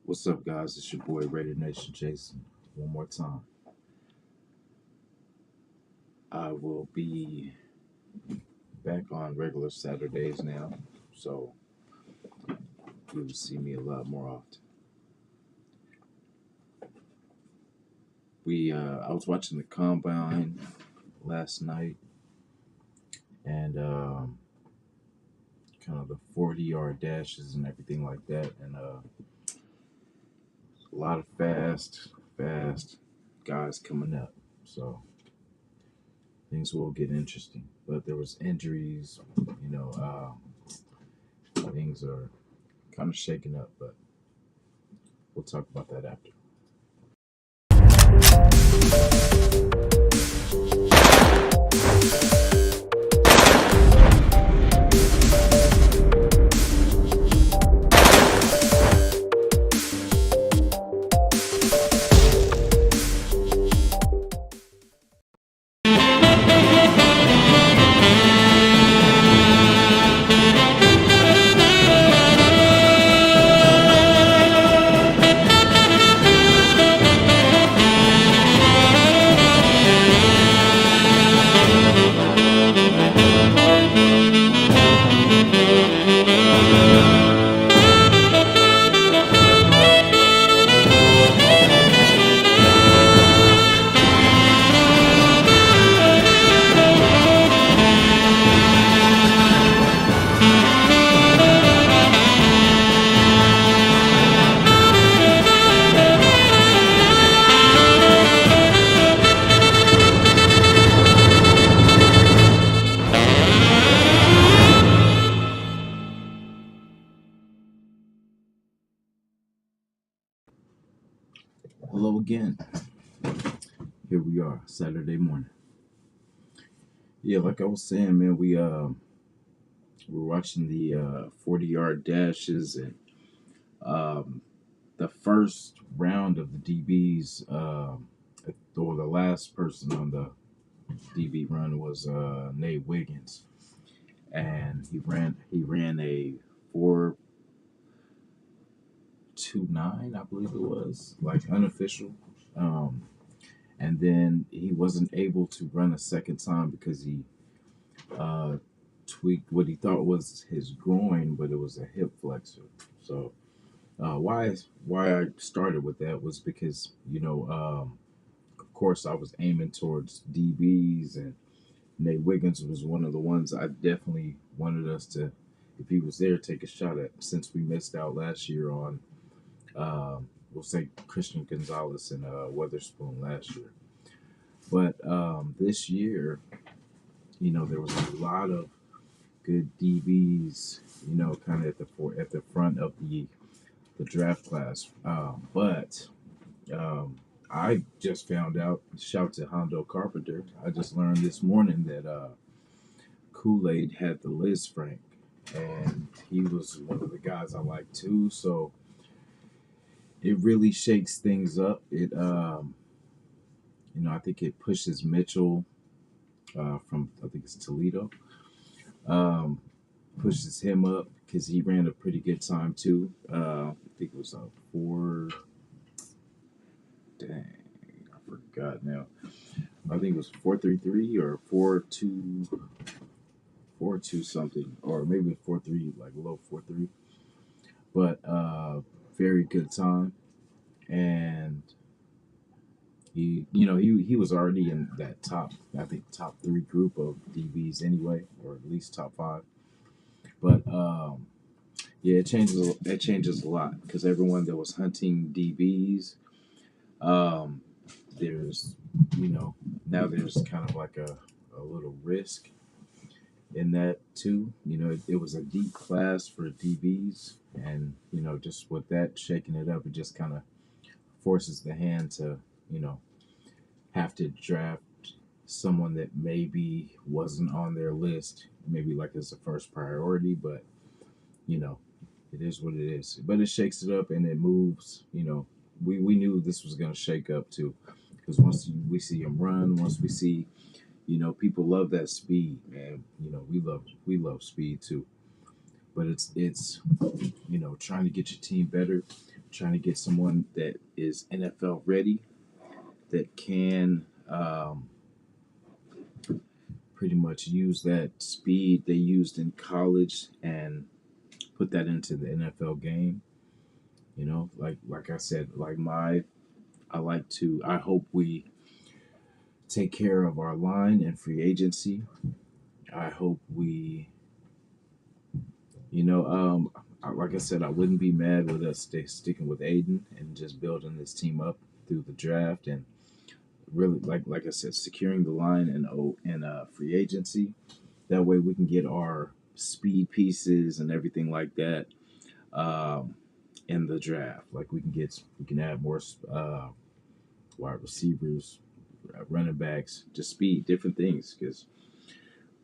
What's up, guys? It's your boy Raider Nation Jason. One more time. I will be back on regular Saturdays now, so you will see me a lot more often. I was watching the combine last night, and kind of the 40-yard dashes and everything like that, and a lot of fast guys coming up. So things will get interesting. But there was injuries, things are kind of shaking up, but we'll talk about that after. Hello again. Here we are, Saturday morning. Yeah, like I was saying, man, we're watching the 40-yard dashes and the first round of the DBs, or the last person on the DB run was Nate Wiggins, and he ran a 4.29, I believe it was, like unofficial. And then he wasn't able to run a second time because he tweaked what he thought was his groin, but it was a hip flexor. So why I started with that was because of course I was aiming towards DBs, and Nate Wiggins was one of the ones I definitely wanted us to, if he was there, take a shot at, since we missed out last year on we'll say Christian Gonzalez and Weatherspoon last year. But this year, there was a lot of good DBs, kind of at the front of the draft class. But I just found out. Shout to Hondo Carpenter. I just learned this morning that Kool-Aid had the Liz Frank, and he was one of the guys I like too. So it really shakes things up. It I think it pushes Mitchell from, I think it's Toledo, pushes him up because he ran a pretty good time too. I think it was a 4. Dang, I forgot now. I think it was 4.33 or 4.2 something, or maybe 4.3, like low 4.3. But very good time, and he was already in that top, I think top 3 group of DBs anyway, or at least top 5. But yeah, it changes a lot because everyone that was hunting DBs, there's now there's kind of like a little risk in that too. It was a deep class for DBs, and just with that shaking it up, it just kind of forces the hand to you know have to draft someone that maybe wasn't on their list, maybe like as a first priority, but you know, it is what it is. But it shakes it up and it moves. We knew this was going to shake up too, because once we see him run, once we see, people love that speed, man. We love speed too. But it's trying to get your team better, trying to get someone that is NFL ready, that can pretty much use that speed they used in college and put that into the NFL game. Like I said, I hope we take care of our line and free agency. I hope we, like I said, I wouldn't be mad with us sticking with Aiden and just building this team up through the draft and really, like I said, securing the line and free agency. That way we can get our speed pieces and everything like that um, in the draft. Like we can add more wide receivers, running backs, just speed, different things because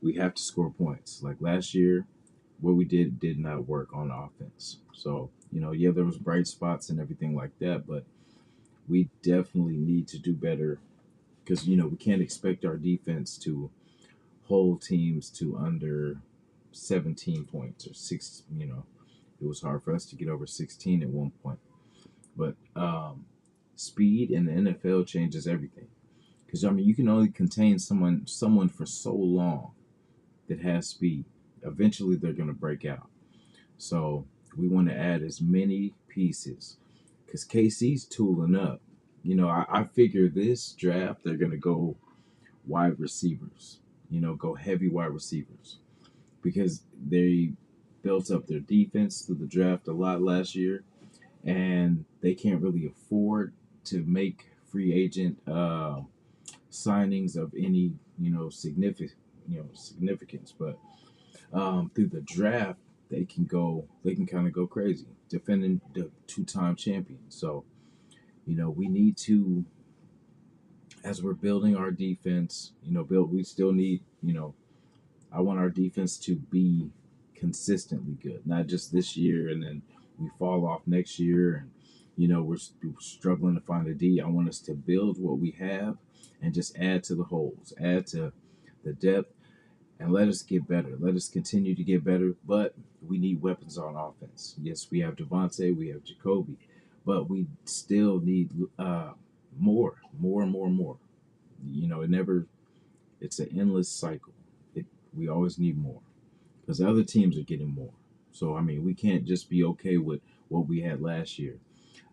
we have to score points. Like last year, what we did not work on offense. So yeah, there was bright spots and everything like that, but we definitely need to do better because we can't expect our defense to hold teams to under 17 points or six. It was hard for us to get over 16 at one point, but speed in the NFL changes everything. Because you can only contain someone for so long that has speed. Eventually, they're going to break out. So we want to add as many pieces because KC's tooling up. I figure this draft they're going to go wide receivers. Go heavy wide receivers because they built up their defense through the draft a lot last year, and they can't really afford to make free agent signings of any significance. But through the draft, they can kind of go crazy, defending the two-time champion. So we need to, as we're building our defense, we still need, I want our defense to be consistently good, not just this year and then we fall off next year and we're struggling to find a D. I want us to build what we have and just add to the holes, add to the depth, and let us get better. Let us continue to get better, but we need weapons on offense. Yes, we have Devontae, we have Jacoby, but we still need more, more, and more, and more. It's an endless cycle. We always need more because the other teams are getting more. So we can't just be okay with what we had last year.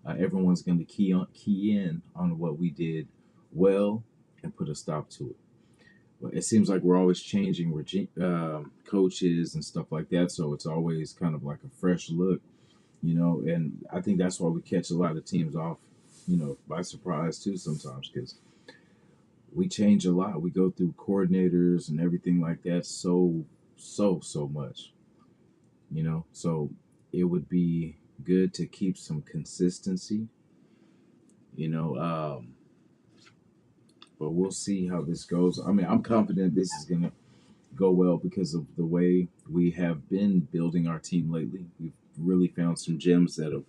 Everyone's going to key in on what we did well and put a stop to it. But it seems like we're always changing coaches and stuff like that, so it's always kind of like a fresh look, And I think that's why we catch a lot of teams off, by surprise too sometimes because we change a lot. We go through coordinators and everything like that so much, So it would be good to keep some consistency, you know. But we'll see how this goes. I'm confident this is gonna go well because of the way we have been building our team lately. We've really found some gems that have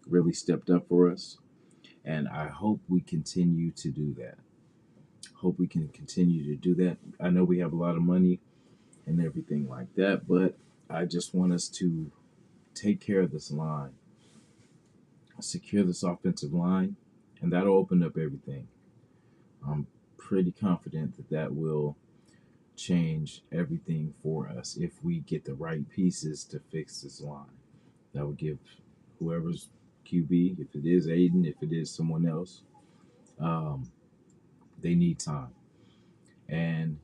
really stepped up for us, and I hope we continue to do that. Hope we can continue to do that. I know we have a lot of money and everything like that, but I just want us to take care of this line, secure this offensive line, and that'll open up everything. I'm pretty confident that will change everything for us if we get the right pieces to fix this line. That would give whoever's QB, if it is Aiden, if it is someone else, um, they need time. And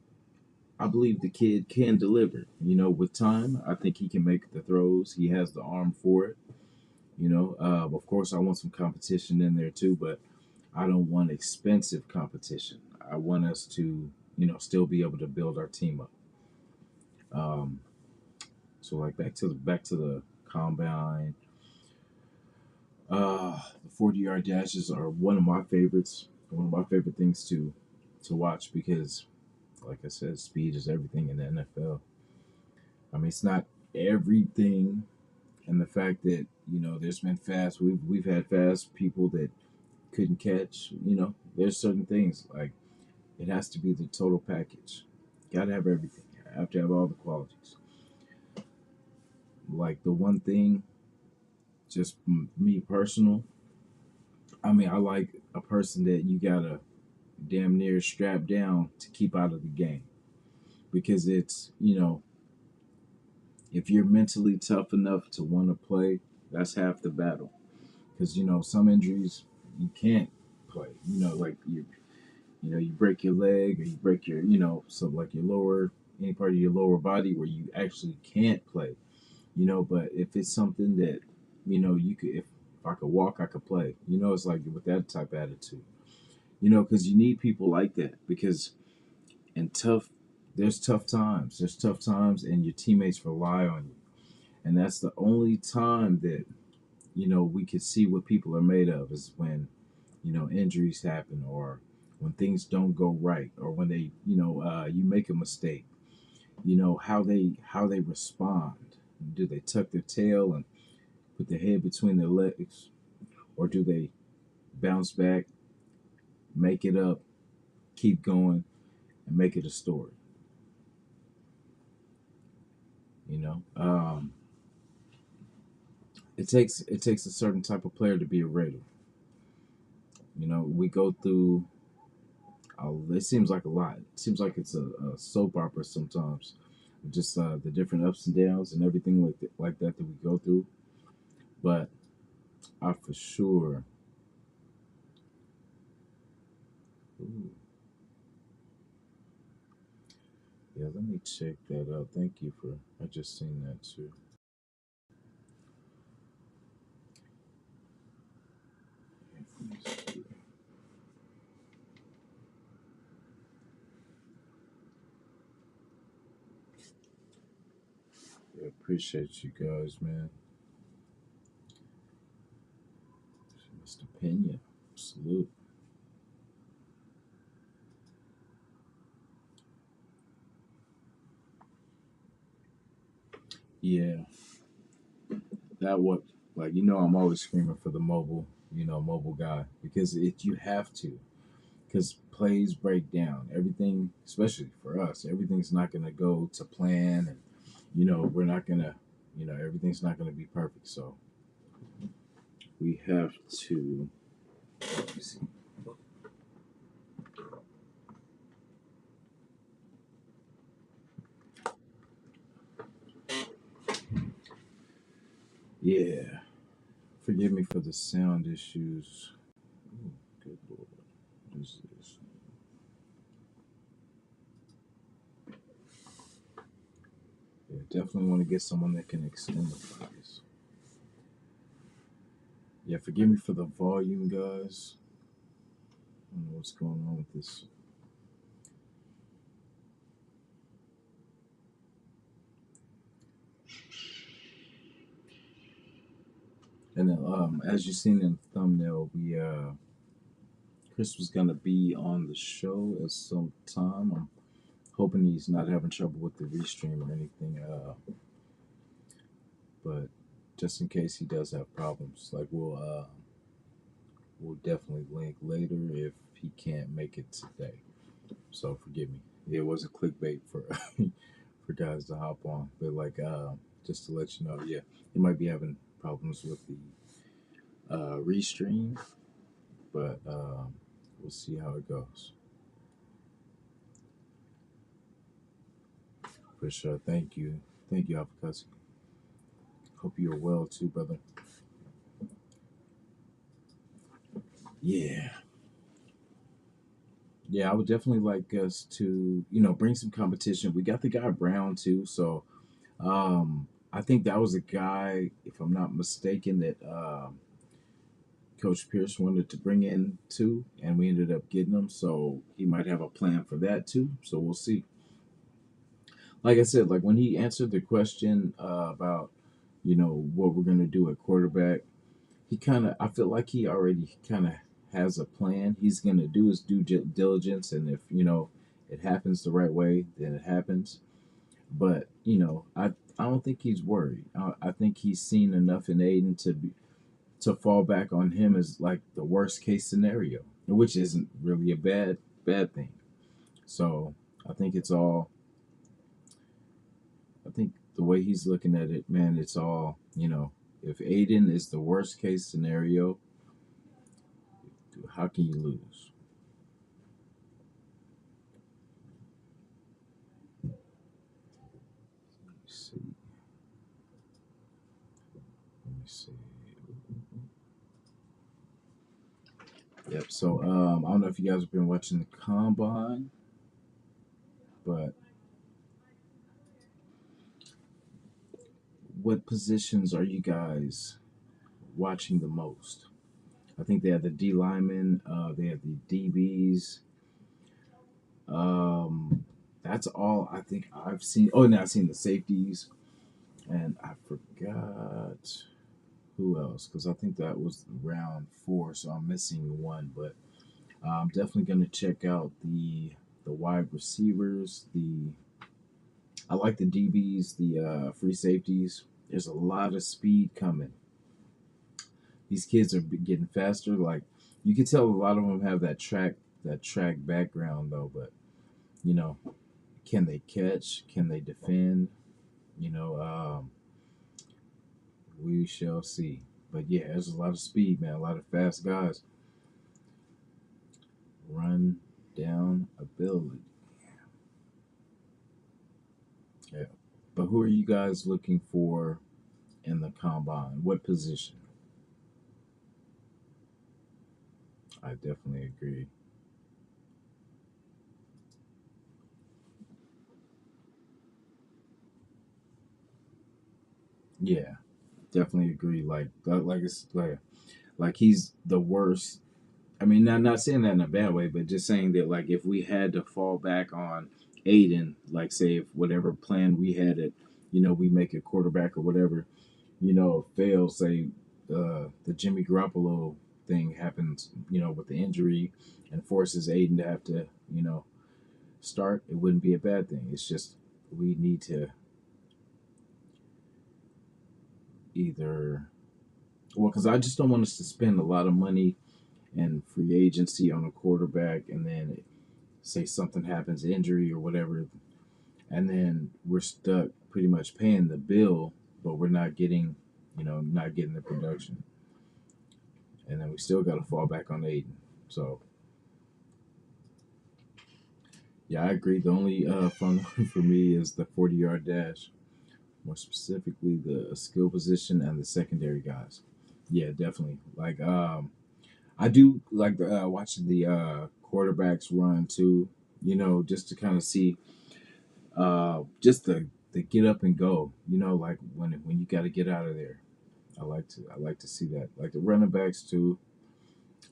I believe the kid can deliver. With time, I think he can make the throws. He has the arm for it. Of course, I want some competition in there too, but I don't want expensive competition. I want us to, still be able to build our team up. Um, so like back to the combine. The 40-yard dashes are one of my favorites. One of my favorite things to watch because, like I said, speed is everything in the NFL. I mean, it's not everything, and the fact that there's been fast. We've had fast people that couldn't catch. There's certain things like it has to be the total package. Got to have everything. You have to have all the qualities. Like the one thing, just me personal. I mean, I like a person that you gotta damn near strap down to keep out of the game because it's if you're mentally tough enough to want to play, that's half the battle. Because some injuries you can't play. Like you break your leg or you break your so like your lower any part of your lower body where you actually can't play. But if it's something that you could if I could walk, I could play. It's like with that type of attitude. Because you need people like that because and tough. There's tough times. There's tough times, and your teammates rely on you. And that's the only time that we could see what people are made of is when injuries happen or when things don't go right or when they you make a mistake. How they respond. Do they tuck their tail and put their head between their legs, or do they bounce back, make it up, keep going, and make it a story? You know, it takes a certain type of player to be a Raider. We go through. It seems like a lot. It seems like it's a soap opera sometimes. Just the different ups and downs and everything like that we go through. But I for sure. Ooh, yeah, let me check that out. Thank you for. I just seen that too. Yeah, appreciate you guys, man. Mr. Pena, salute. Yeah, that what like I'm always screaming for the mobile guy because you have to because plays break down everything, especially for us. Everything's not gonna go to plan, and we're not gonna everything's not gonna be perfect. So we have to. Let me see. Yeah, forgive me for the sound issues. Ooh, good lord, what is this? Yeah, definitely want to get someone that can extend the price. Yeah, forgive me for the volume, guys. I don't know what's going on with this. And then, as you seen in the thumbnail, we Chris was gonna be on the show at some time. I'm hoping he's not having trouble with the restream or anything. But just in case he does have problems, like we'll definitely link later if he can't make it today. So forgive me. It was a clickbait for for guys to hop on, but like just to let you know, yeah, he might be having problems with the restream, but we'll see how it goes. For sure. Thank you, Alpacas. Hope you're well too, brother. Yeah, yeah. I would definitely like us to bring some competition. We got the guy Brown too, so I think that was a guy, if I'm not mistaken, that Coach Pierce wanted to bring in too, and we ended up getting him. So he might have a plan for that too. So we'll see. like I said, like when he answered the question about what we're gonna do at quarterback, he kind of I feel like he already kind of has a plan. He's gonna do his due diligence, and if it happens the right way, then it happens. But I don't think he's worried. I think he's seen enough in Aiden to fall back on him as like the worst case scenario, which isn't really a bad thing. So I think it's all. I think the way he's looking at it, man, it's all. If Aiden is the worst case scenario, how can you lose? Let me see. Let me see. Yep. So I don't know if you guys have been watching the combine, but what positions are you guys watching the most? I think they have the D linemen, they have the DBs. That's all I think I've seen. Oh, and I've seen the safeties, and I forgot who else because I think that was round four, so I'm missing one. But I'm definitely gonna check out the wide receivers. I like the DBs, the free safeties. There's a lot of speed coming. These kids are getting faster. Like you can tell, a lot of them have that track background though. But you know, can they catch? Can they defend? You know, we shall see. But yeah, there's a lot of speed, man. A lot of fast guys. Run down ability. Yeah. But who are you guys looking for in the combine? What position? I definitely agree. Yeah, definitely agree. Like it's like he's the worst. I mean, not saying that in a bad way, but just saying that like if we had to fall back on Aiden, like say if whatever plan we had it, we make a quarterback or whatever, fails. Say the Jimmy Garoppolo thing happens, with the injury, and forces Aiden to have to, start. It wouldn't be a bad thing. It's just we need to either well, because I just don't want us to spend a lot of money and free agency on a quarterback, and then say something happens, injury or whatever, and then we're stuck pretty much paying the bill, but we're not getting the production, and then we still got to fall back on Aiden. So yeah, I agree. The only fun one for me is the 40-yard dash, more specifically the skill position and the secondary guys. Yeah, definitely. Like I do like watching the quarterbacks run too. Just to kind of see, just the get up and go. Like when you got to get out of there. I like to see that. Like the running backs too.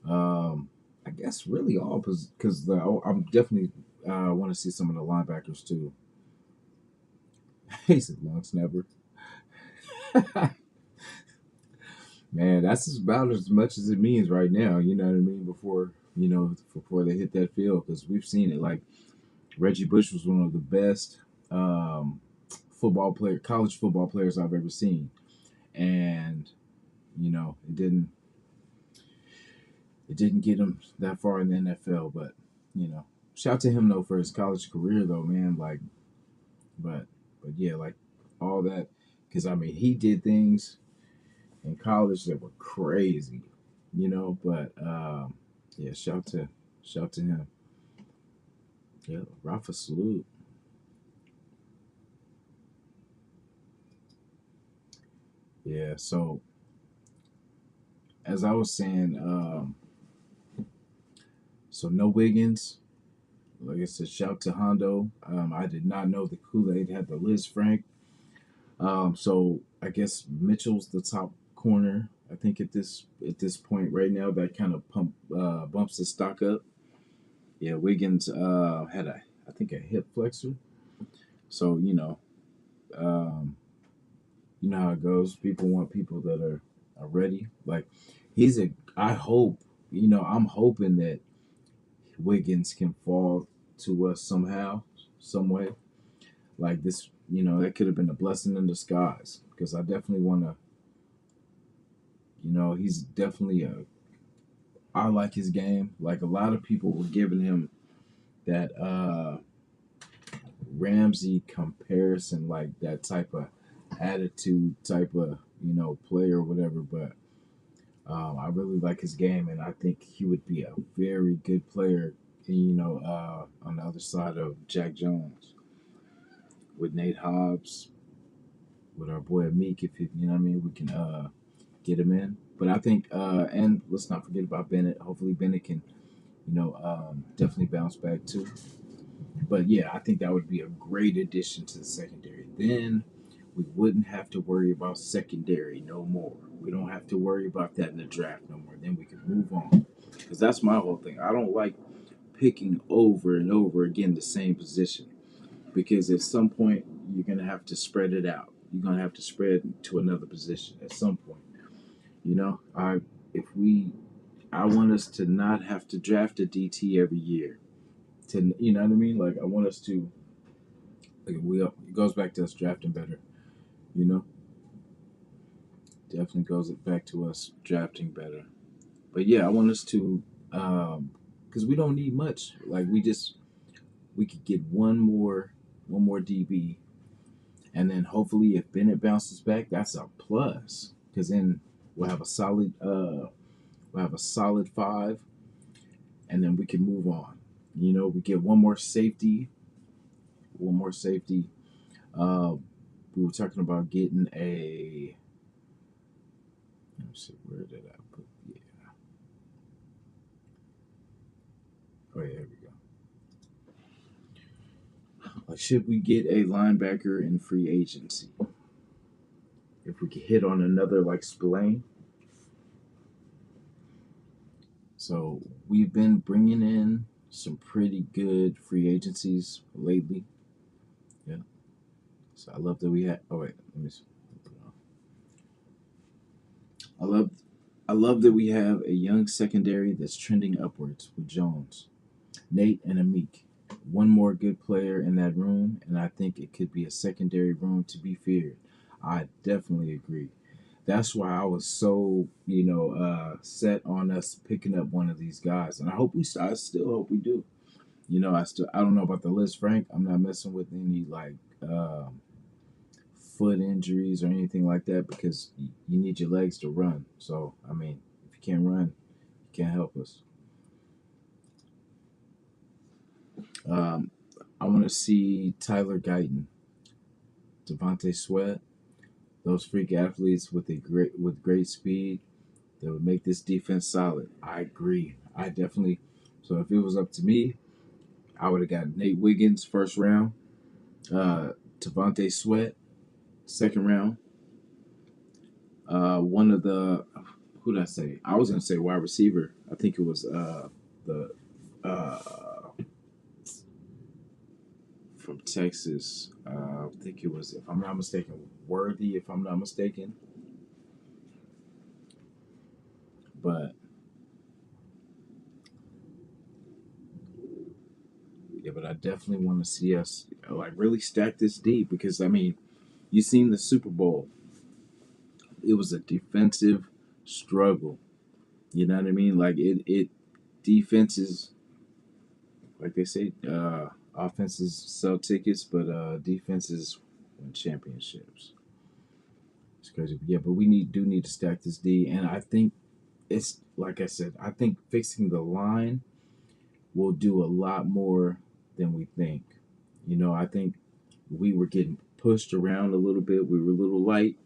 I guess really all because I'm definitely want to see some of the linebackers too. He's a long snapper. Man, that's about as much as it means right now. You know what I mean? Before they hit that field, because we've seen it. Like Reggie Bush was one of the best um, college football players I've ever seen, and it didn't get him that far in the NFL. But shout to him though for his college career though, man. Like, but yeah, like all that, because I mean he did things in college that were crazy, But yeah, shout to him. Yeah, Rafa salute. Yeah. So as I was saying, so no Wiggins. Like I said, shout to Hondo. I did not know the Kool Aid had the Liz Frank. So I guess Mitchell's the top corner. I think at this point right now that kind of bumps the stock up. Yeah, Wiggins had I think a hip flexor. So um, you know how it goes. People want people that are ready. Like he's a. I hope I'm hoping that Wiggins can fall to us somehow, some way. Like this, that could have been a blessing in disguise because I definitely want to. He's definitely a. I like his game. Like a lot of people were giving him that Ramsey comparison, like that type of attitude, type of player or whatever. But I really like his game, and I think he would be a very good player. On the other side of Jack Jones with Nate Hobbs, with our boy Meek, if you know what I mean, we can get him in. But I think, and let's not forget about Bennett. Hopefully, Bennett can, definitely bounce back too. But yeah, I think that would be a great addition to the secondary. Then we wouldn't have to worry about secondary no more. We don't have to worry about that in the draft no more. Then we can move on. Because that's my whole thing. I don't like picking over and over again the same position. Because at some point, you're going to have to spread it out. You're going to have to spread to another position at some point. If we, I want us to not have to draft a DT every year. You know what I mean? Like I want us to. Like it goes back to us drafting better. You know, definitely goes back to us drafting better. But yeah, I want us to, because we don't need much. Like we could get one more DB, and then hopefully if Bennett bounces back, that's a plus. Because then we'll have a solid five, and then we can move on. We get one more safety. One more safety. Uh, we were talking about getting a. Let me see, where did I put? Yeah. Oh, yeah, there we go. Like, should we get a linebacker in free agency? If we could hit on another like Spillane. So we've been bringing in some pretty good free agencies lately. Yeah. So I love that we had. Oh wait, let me see. I love I love that we have a young secondary that's trending upwards with Jones, Nate, and Amik. One more good player in that room, and I think it could be a secondary room to be feared. I definitely agree. That's why I was so, set on us picking up one of these guys, and I still hope we do. I don't know about the list, Frank. I'm not messing with any like foot injuries or anything like that because you need your legs to run. So I mean, if you can't run, you can't help us. Um, I want to see Tyler Guyton, Devontae Sweat, those freak athletes with great speed that would make this defense solid. I agree. I definitely. So if it was up to me, I would have got Nate Wiggins first round, Devontae Sweat second round. One of the who did I say? I was gonna say wide receiver. I think it was the from Texas. I think it was, if I'm not mistaken, Worthy. If I'm not mistaken, but yeah, but I definitely want to see us like really stack this deep because I mean, you seen the Super Bowl. It was a defensive struggle. You know what I mean? Like it defenses, like they say, offenses sell tickets, but defenses win championships. It's crazy. Yeah, but we do need to stack this D, and I think it's like I said. I think fixing the line will do a lot more than we think. I think we were getting pushed around a little bit. We were a little light,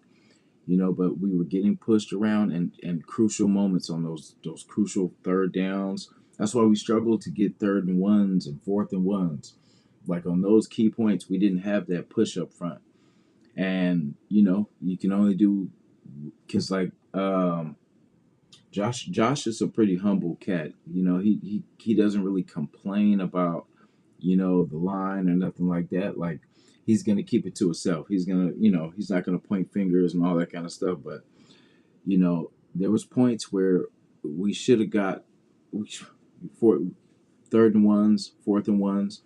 but we were getting pushed around and crucial moments on those crucial third downs. That's why we struggled to get third and ones and fourth and ones. Like on those key points, we didn't have that push up front. And you can only do because like Josh is a pretty humble cat. He doesn't really complain about the line or nothing like that. Like he's going to keep it to himself. He's going to, he's not going to point fingers and all that kind of stuff. But there was points where we should have got for third and ones, fourth and ones.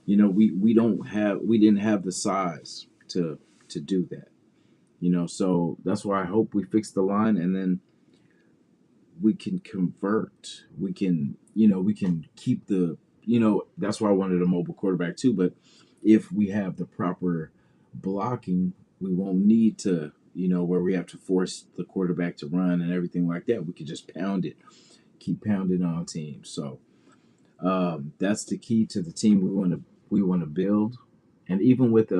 We didn't have the size to do that. So that's why I hope we fix the line, and then we can convert. We can keep the. That's why I wanted a mobile quarterback too. But if we have the proper blocking, we won't need to. Where we have to force the quarterback to run and everything like that. We could just pound it, keep pounding on teams. So that's the key to the team we want to build. And even with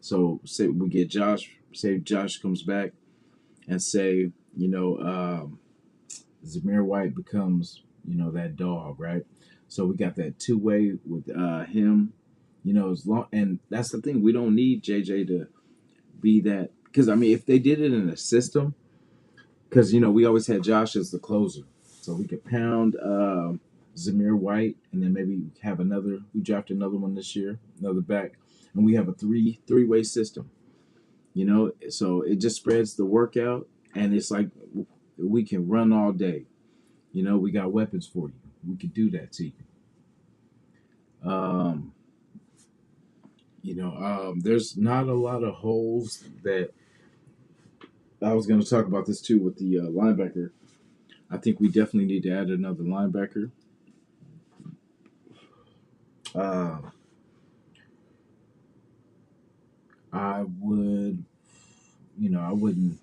so say we get Josh, say Josh comes back, and say Zamir White becomes that dog, right? So we got that two-way with him, as long, and that's the thing, we don't need JJ to be that, because I mean if they did it in a system, because we always had Josh as the closer, so we could pound Zamir White, and then maybe have another. We draft another one this year, another back, and we have a three-way system. So it just spreads the workout, and it's like we can run all day. We got weapons for you. We could do that to you. Um, there's not a lot of holes that I was going to talk about this too with the linebacker. I think we definitely need to add another linebacker. Uh, I would, I wouldn't.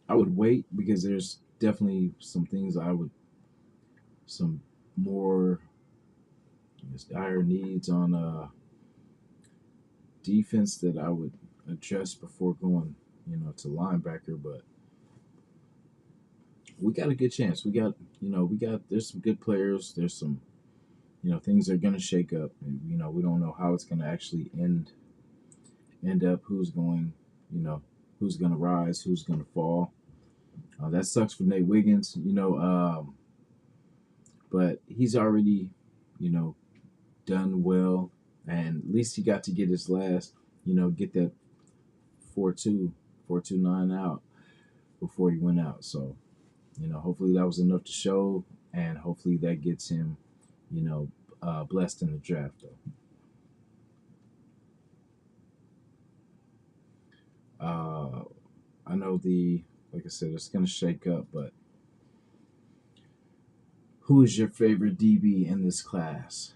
I would wait because there's definitely some things some more dire needs on defense that I would address before going, to linebacker. But we got a good chance. There's some good players. There's some, things are gonna shake up. And, we don't know how it's gonna actually end up. Who's gonna rise, who's gonna fall. That sucks for Nate Wiggins, but he's already, you know, done well, and at least he got to get his last, get that 4.29 out before he went out. So, hopefully that was enough to show, and hopefully that gets him, blessed in the draft, though. I know like I said, it's going to shake up, but who is your favorite DB in this class?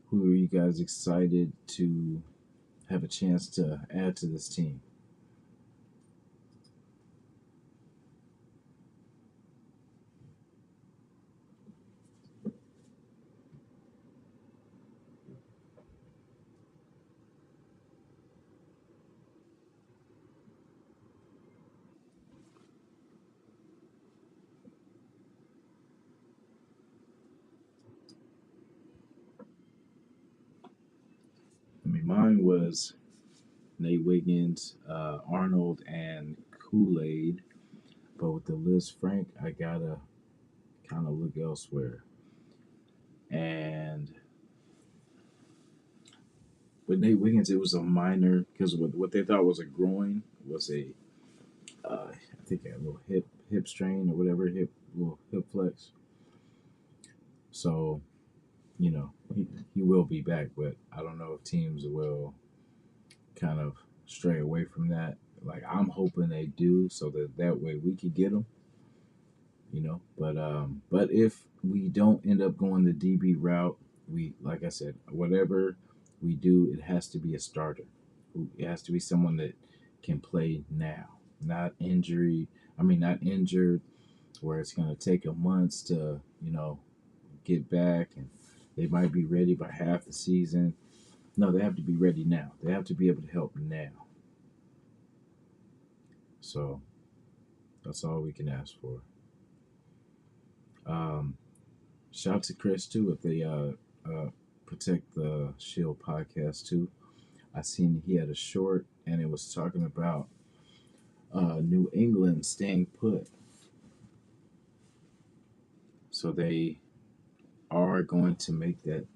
Who are you guys excited to have a chance to add to this team? I mean, mine was Nate Wiggins, Arnold, and Kool Aid. But with the Liz Frank, I gotta kind of look elsewhere. And with Nate Wiggins, it was a minor, because what they thought was a groin was I think a little hip strain or whatever, little hip flex. So he will be back, but I don't know if teams will kind of stray away from that. Like, I'm hoping they do, so that way we could get them. But if we don't end up going the DB route, we, like I said, whatever we do, it has to be a starter. It has to be someone that can play now, not injury. I mean, not injured, where it's going to take a months to get back, and they might be ready by half the season. No, they have to be ready now. They have to be able to help now. So that's all we can ask for. Um, Shout out to Chris too if they protect the Shield podcast too. I seen he had a short, and it was talking about New England staying put, so they are going to make that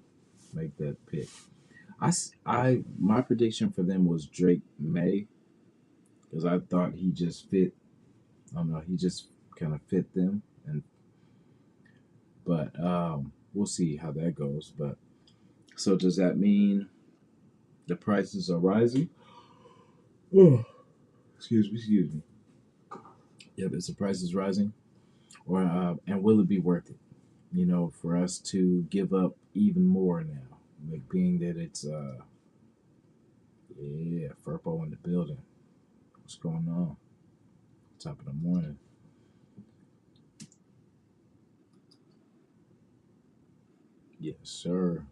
make that pick. My prediction for them was Drake May because I thought he just fit. I don't know, he just kind of fit them, and but we'll see how that goes. But so does that mean the prices are rising? Oh, excuse me. Yep, is the prices rising, or and will it be worth it? For us to give up even more now, like being that it's yeah, Furpo in the building. What's going on? Top of the morning. Yes, sir.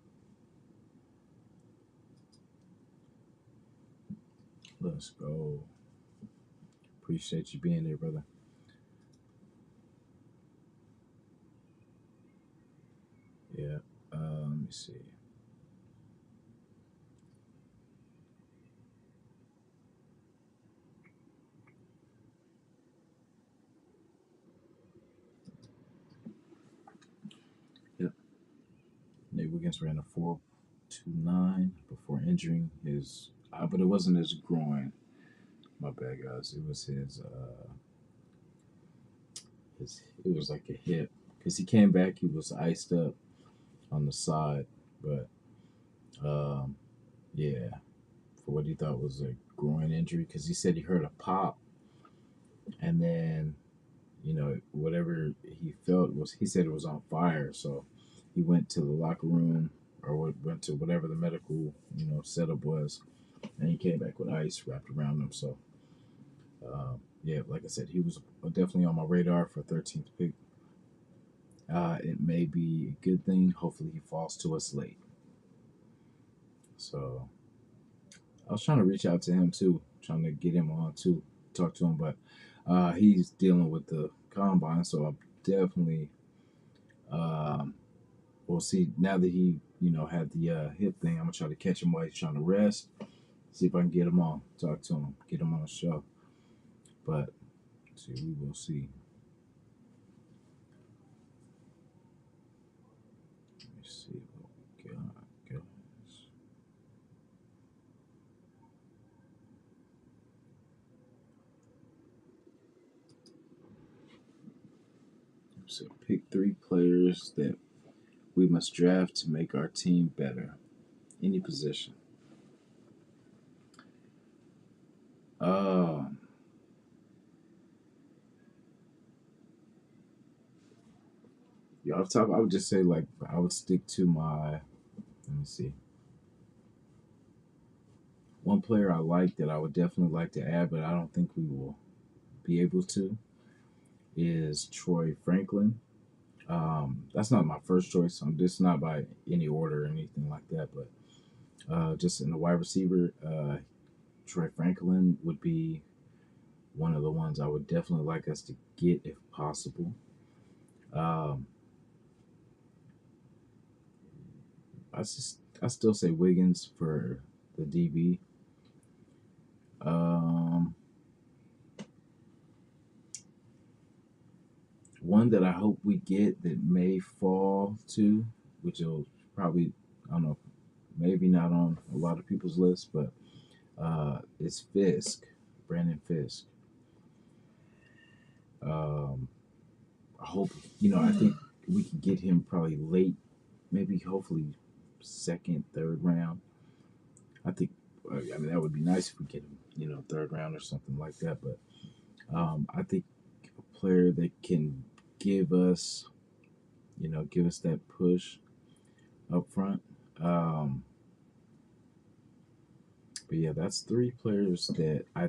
Let's go. Appreciate you being there, brother. Yeah. Let me see. Yep. Nate Wiggins ran a 4.29 before injuring his, but it wasn't his groin. My bad, guys. It was his. It was like a hip because he came back. He was iced up on the side, but um, yeah, for what he thought was a groin injury because he said he heard a pop and then whatever he felt was he said it was on fire. So he went to the locker room or went to whatever the medical setup was, and he came back with ice wrapped around him. So yeah, like I said, he was definitely on my radar for 13th pick. It may be a good thing. Hopefully, he falls to us late. So I was trying to reach out to him too, trying to get him on too, talk to him, but he's dealing with the combine. So I'm definitely um, we'll see. Now that he had the hip thing, I'm gonna try to catch him while he's trying to rest. See if I can get him on, talk to him, get him on the show. But see, we will see. Let me see what we got, guys. So pick 3 players that we must draft to make our team better. Any position. Um, yeah, off top, I would just say like I would stick to my. Let me see. One player I like that I would definitely like to add, but I don't think we will be able to is Troy Franklin. That's not my first choice. I'm just not by any order or anything like that, but just in the wide receiver, Troy Franklin would be one of the ones I would definitely like us to get if possible. Um, I still say Wiggins for the DB. Um, One that I hope we get that may fall to, which will probably I don't know, maybe not on a lot of people's list, but it's Fisk, Brandon Fisk. Um, I hope I think we can get him probably late, maybe hopefully second, third round. I think. I mean, that would be nice if we get him, third round or something like that. But I think a player that can give us, give us that push up front. Um, but yeah, that's 3 players that I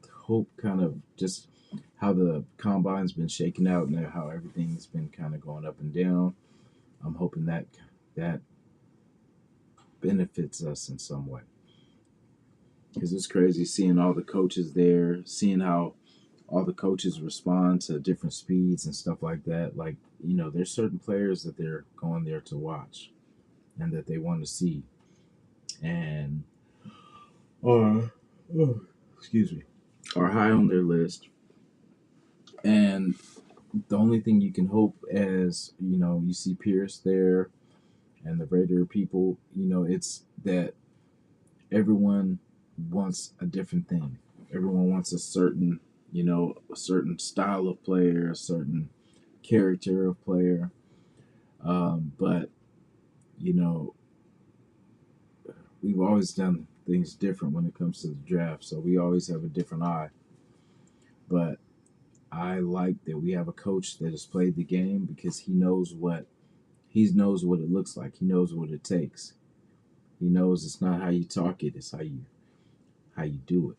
hope kind of just how the combine's been shaking out and how everything's been kind of going up and down. I'm hoping that benefits us in some way because it's crazy seeing all the coaches there, seeing how all the coaches respond to different speeds and stuff like that. Like there's certain players that they're going there to watch and that they want to see, and or oh, excuse me, are high on their list. And the only thing you can hope as you see Pierce there, And the Raider people, it's that everyone wants a different thing. Everyone wants a certain style of player, a certain character of player. But you know, we've always done things different when it comes to the draft, so we always have a different eye. But I like that we have a coach that has played the game because he knows what it looks like. He knows what it takes. He knows it's not how you talk it, it's how you do it.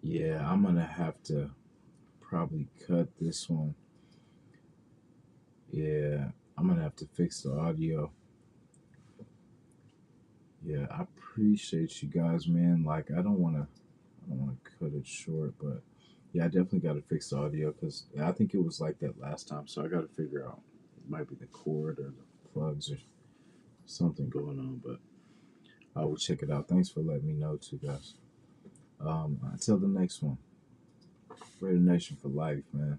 Yeah, I'm gonna have to probably cut this one. Yeah, I'm gonna have to fix the audio. Yeah, I appreciate you guys, man. Like, I don't wanna cut it short, but yeah, I definitely got to fix the audio because I think it was like that last time. So I got to figure out. It might be the cord or the plugs or something going on, but I will check it out. Thanks for letting me know too, guys. Until the next one, Raider Nation for life, man.